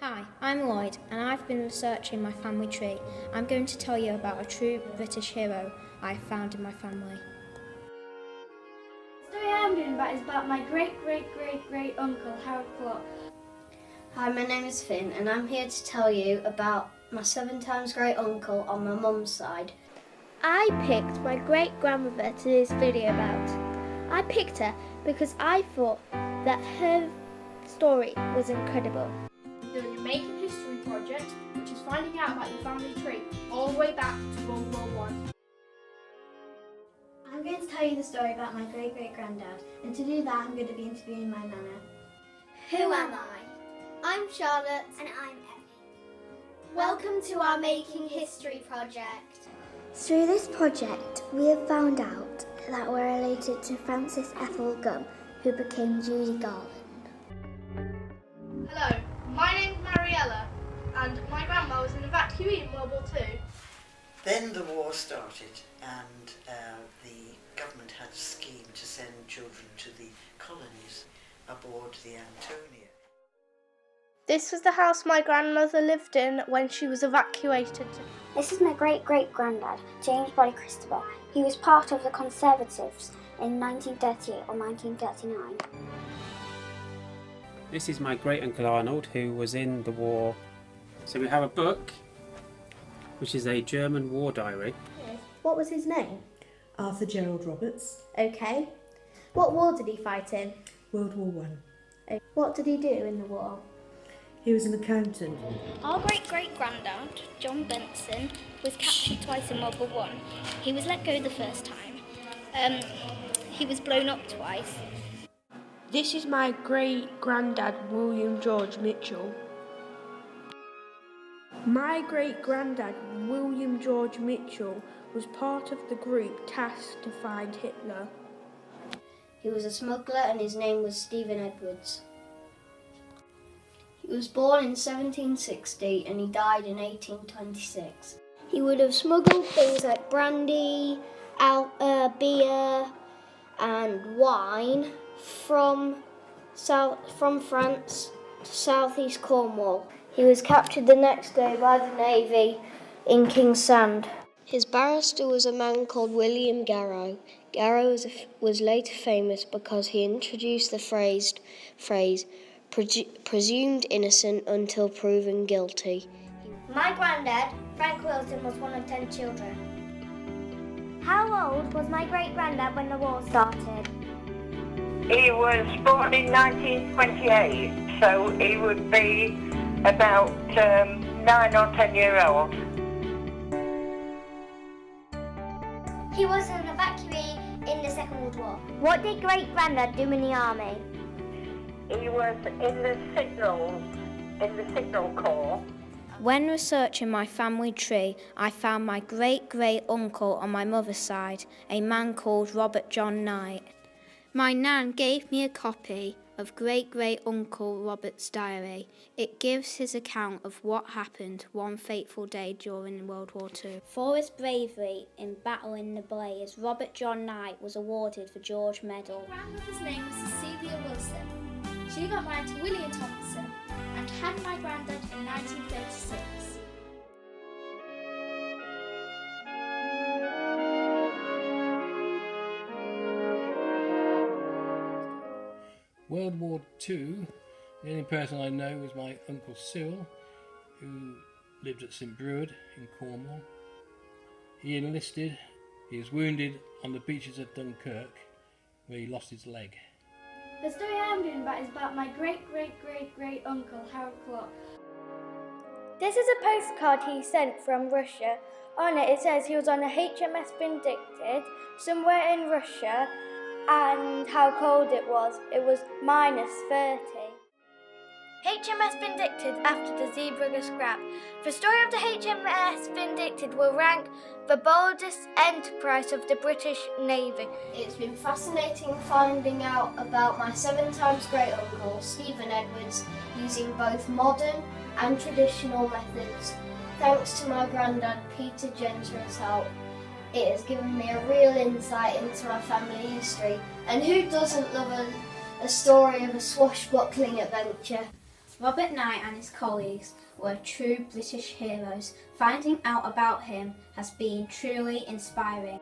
Hi, I'm Lloyd and I've been researching my family tree. I'm going to tell you about a true British hero I found in my family. The story I'm doing about is about my great uncle Harold Clark. Hi, my name is Finn and I'm here to tell you about my 7 times great uncle on my mum's side. I picked my great grandmother to do this video about. I picked her because I thought that her story was incredible. Doing a Making History project, which is finding out about your family tree all the way back to World War I. I'm going to tell you the story about my great-great-granddad, and to do that I'm going to be interviewing my nana. Who am I? I'm Charlotte. And I'm Emily. Welcome to our Making History project. Through this project, we have found out that we're related to Francis Ethel Gum, who became Judy Garland. Hello, my name's Mariella, and my grandma was an evacuee in World War II. Then the war started and the government had a scheme to send children to the colonies aboard the Antonia. This was the house my grandmother lived in when she was evacuated. This is my great-great-granddad, James Body Christopher. He was part of the Conservatives in 1938 or 1939. This is my great uncle Arnold, who was in the war. So we have a book, which is a German war diary. What was his name? Arthur Gerald Roberts, Okay. What war did he fight in? World War I. What did he do in the war? He was an accountant. Our great-great-granddad, John Benson, was captured twice in World War I. He was let go the first time. He was blown up twice. This is my great-granddad, William George Mitchell. My great-granddad, William George Mitchell, was part of the group tasked to find Hitler. He was a smuggler and his name was Stephen Edwards. He was born in 1760 and he died in 1826. He would have smuggled things like brandy, beer and wine from France to southeast Cornwall. He was captured the next day by the Navy in King's Sand. His barrister was a man called William Garrow. Garrow was later famous because he introduced the phrase presumed innocent until proven guilty. My granddad, Frank Wilson, was one of 10 children. How old was my great-granddad when the war started? He was born in 1928, so he would be about 9 or 10 years old. He was an evacuee in the Second World War. What did great-granddad do in the army? He was in the signal corps. When researching my family tree, I found my great-great-uncle on my mother's side, a man called Robert John Knight. My nan gave me a copy of great-great-uncle Robert's diary. It gives his account of what happened one fateful day during World War II. For his bravery in battle in the blaze, Robert John Knight was awarded the George Medal. My grandmother's name was Cecilia Wilson. She got married to William Thompson and had my granddad in 1936. World War II, the only person I know is my Uncle Cyril, who lived at St Breward in Cornwall. He enlisted. He was wounded on the beaches of Dunkirk, where he lost his leg. The story I'm doing about is about my great-great-great-great-uncle Harold Clark. This is a postcard he sent from Russia. On it says he was on a HMS Vindicted somewhere in Russia and how cold it was. It was -30. HMS Vindicted after the Zeebrugge scrap. The story of the HMS Vindicted will rank the boldest enterprise of the British Navy. It's been fascinating finding out about my 7 times great uncle, Stephen Edwards, using both modern and traditional methods. Thanks to my granddad, Peter Gentry's help, it has given me a real insight into my family history. And who doesn't love a story of a swashbuckling adventure? Robert Knight and his colleagues were true British heroes. Finding out about him has been truly inspiring.